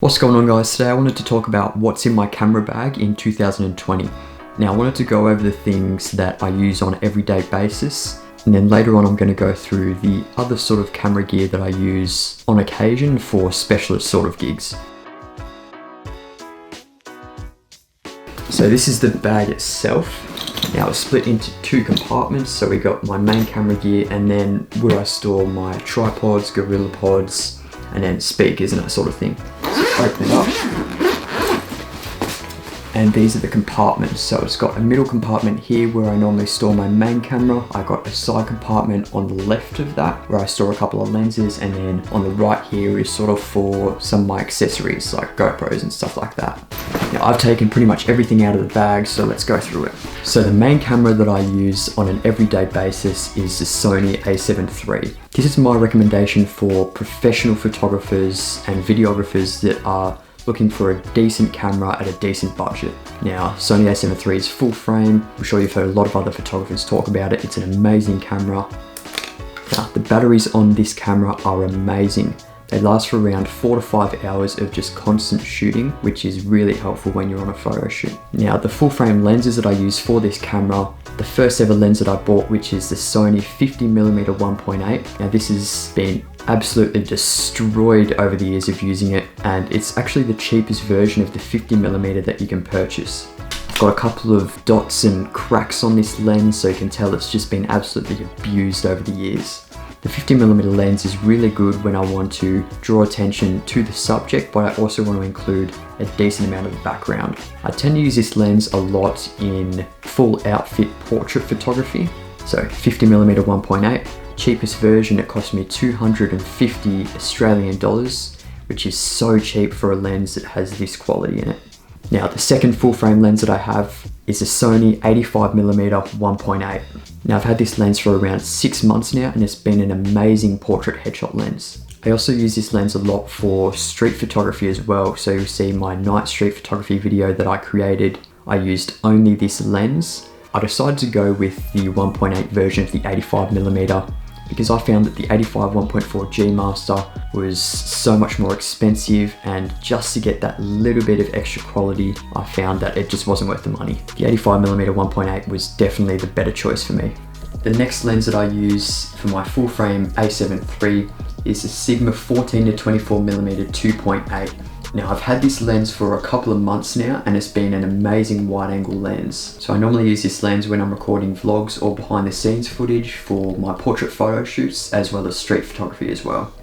What's going on, guys? Today I wanted to talk about what's in my camera bag in 2020. Now I wanted to go over the things that I use on an everyday basis, and then later on I'm going to go through the other sort of camera gear that I use on occasion for specialist sort of gigs. So this is the bag itself. Now it's split into two compartments, so we got my main camera gear and then where I store my tripods, gorilla pods, and then speakers and that sort of thing. Open it up, and these are the compartments. So it's got a middle compartment here where I normally store my main camera. I got a side compartment on the left of that where I store a couple of lenses, and then on the right here is sort of for some of my accessories like GoPros and stuff like that. Now I've taken pretty much everything out of the bag, so let's go through it. So the main camera that I use on an everyday basis is the Sony A73. This is my recommendation for professional photographers and videographers that are looking for a decent camera at a decent budget. Now, Sony A73 is full frame. I'm sure you've heard a lot of other photographers talk about it. It's an amazing camera. Now, the batteries on this camera are amazing. They last for around 4 to 5 hours of just constant shooting, which is really helpful when you're on a photo shoot. Now, the full frame lenses that I use for this camera, the first ever lens that I bought, which is the Sony 50mm 1.8. Now this has been absolutely destroyed over the years of using it, and it's actually the cheapest version of the 50mm that you can purchase. I've got a couple of dots and cracks on this lens, so you can tell it's just been absolutely abused over the years. The 50mm lens is really good when I want to draw attention to the subject, but I also want to include a decent amount of the background. I tend to use this lens a lot in full outfit portrait photography. So 50mm 1.8, cheapest version, it cost me 250 Australian dollars, which is so cheap for a lens that has this quality in it. Now the second full frame lens that I have is a Sony 85mm 1.8. Now I've had this lens for around 6 months now, and it's been an amazing portrait headshot lens. I also use this lens a lot for street photography as well, so you'll see my night street photography video that I created, I used only this lens. I decided to go with the 1.8 version of the 85mm because I found that the 85 1.4 G Master was so much more expensive, and just to get that little bit of extra quality, I found that it just wasn't worth the money. The 85mm 1.8 was definitely the better choice for me. The next lens that I use for my full frame A73 is the Sigma 14 to 24mm 2.8. Now I've had this lens for a couple of months now, and it's been an amazing wide angle lens. So I normally use this lens when I'm recording vlogs or behind the scenes footage for my portrait photo shoots, as well as street photography as well.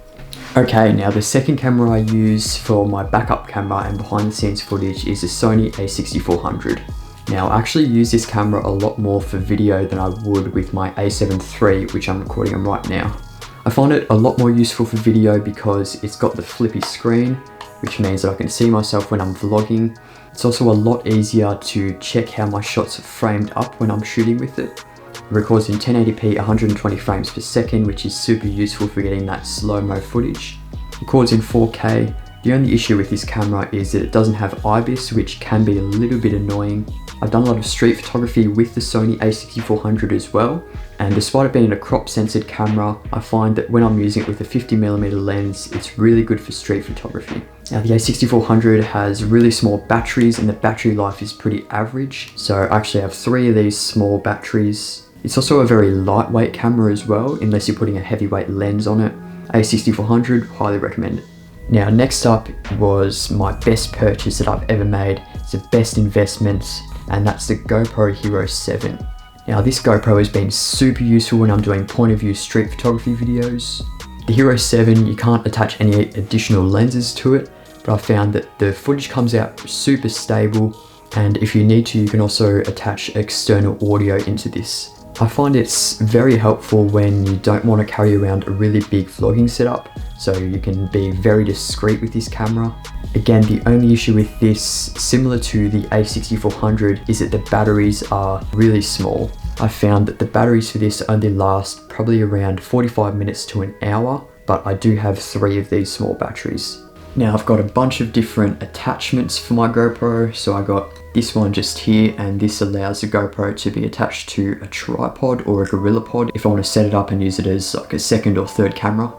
Okay, now the second camera I use for my backup camera and behind the scenes footage is the Sony A6400. Now I actually use this camera a lot more for video than I would with my A73, which I'm recording on right now. I find it a lot more useful for video because it's got the flippy screen, which means that I can see myself when I'm vlogging. It's also a lot easier to check how my shots are framed up when I'm shooting with it. It records in 1080p 120 frames per second, which is super useful for getting that slow-mo footage. It records in 4K. The only issue with this camera is that it doesn't have IBIS, which can be a little bit annoying. I've done a lot of street photography with the Sony A6400 as well, and despite it being a crop censored camera, I find that when I'm using it with a 50mm lens, it's really good for street photography. Now the A6400 has really small batteries, and the battery life is pretty average, so I actually have 3 of these small batteries. It's also a very lightweight camera as well, unless you're putting a heavyweight lens on it. A6400, highly recommend it. Now next up was my best purchase that I've ever made. It's the best investment, and that's the Gopro Hero 7. Now this GoPro has been super useful when I'm doing point of view street photography videos. The Hero 7, you can't attach any additional lenses to it, but I found that the footage comes out super stable, and if you need to, you can also attach external audio into this. I find it's very helpful when you don't want to carry around a really big vlogging setup, so you can be very discreet with this camera. Again, the only issue with this, similar to the A6400, is that the batteries are really small. I found that the batteries for this only last probably around 45 minutes to an hour, but I do have 3 of these small batteries. Now I've got a bunch of different attachments for my GoPro, so I got this one just here, and this allows the GoPro to be attached to a tripod or a gorilla pod if I want to set it up and use it as like a second or third camera.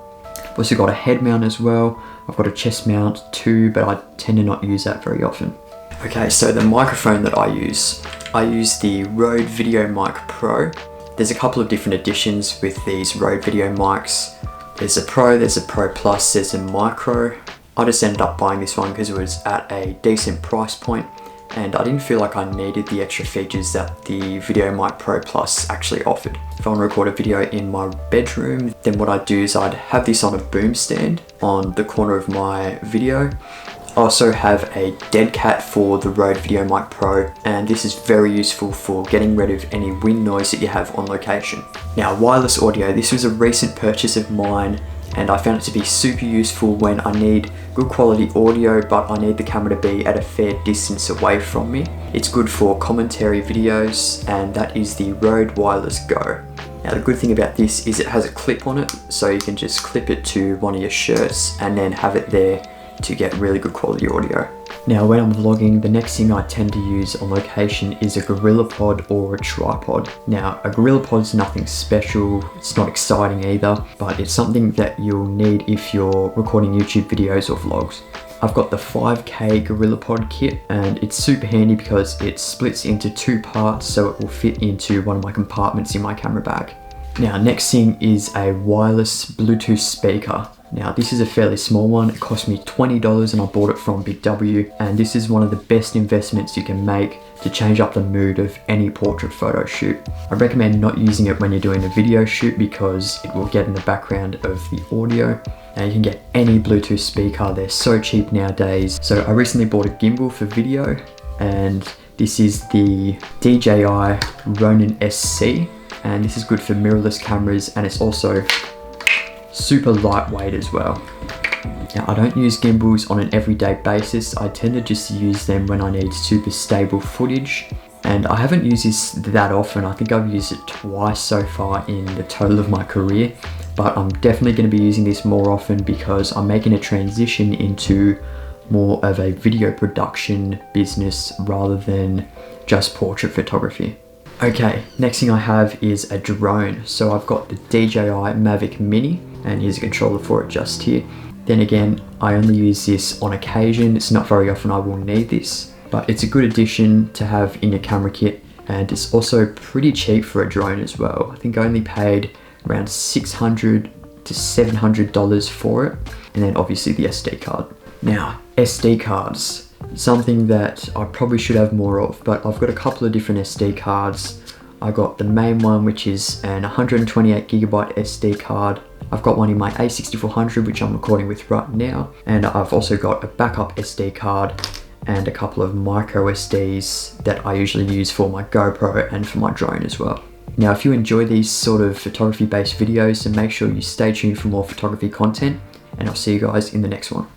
I've also got a head mount as well. I've got a chest mount too, but I tend to not use that very often. Okay, so the microphone that I use the Rode Videomic Pro. There's a couple of different editions with these Rode Video mics. There's a Pro, there's a Pro Plus, there's a Micro. I just ended up buying this one because it was at a decent price point and I didn't feel like I needed the extra features that the Videomic Pro Plus actually offered. If I want to record a video in my bedroom, then what I'd do is I'd have this on a boom stand on the corner of my video. I also have a dead cat for the Rode Videomic Pro, and this is very useful for getting rid of any wind noise that you have on location. Now, wireless audio, this was a recent purchase of mine and I found it to be super useful when I need good quality audio but I need the camera to be at a fair distance away from me. It's good for commentary videos and that is the Rode Wireless Go. Now the good thing about this is it has a clip on it, so you can just clip it to one of your shirts and then have it there to get really good quality audio. Now when I'm vlogging, the next thing I tend to use on location is a GorillaPod or a tripod. Now a GorillaPod's nothing special, it's not exciting either, but it's something that you'll need if you're recording YouTube videos or vlogs. I've got the 5K GorillaPod kit and it's super handy because it splits into two parts so it will fit into one of my compartments in my camera bag. Now next thing is a wireless Bluetooth speaker. Now this is a fairly small one, it cost me $20 and I bought it from Big W, and this is one of the best investments you can make to change up the mood of any portrait photo shoot. I recommend not using it when you're doing a video shoot because it will get in the background of the audio. Now you can get any Bluetooth speaker, they're so cheap nowadays. So I recently bought a gimbal for video and this is the Dji Ronin Sc, and this is good for mirrorless cameras and it's also super lightweight as well. Now I don't use gimbals on an everyday basis, I tend to just use them when I need super stable footage, and I haven't used this that often. I think I've used it twice so far in the total of my career, but I'm definitely going to be using this more often because I'm making a transition into more of a video production business rather than just portrait photography. Okay, next thing I have is a drone. So I've got the DJI Mavic Mini and here's a controller for it just here. Then again, I only use this on occasion. It's not very often I will need this, but it's a good addition to have in your camera kit and it's also pretty cheap for a drone as well. I think I only paid around $600 to $700 for it, and then obviously the SD card. Now, SD cards. Something that I probably should have more of, but I've got a couple of different SD cards. I got the main one, which is an 128GB SD card. I've got one in my A6400, which I'm recording with right now. And I've also got a backup SD card and a couple of micro SDs that I usually use for my GoPro and for my drone as well. Now, if you enjoy these sort of photography based videos, then make sure you stay tuned for more photography content, and I'll see you guys in the next one.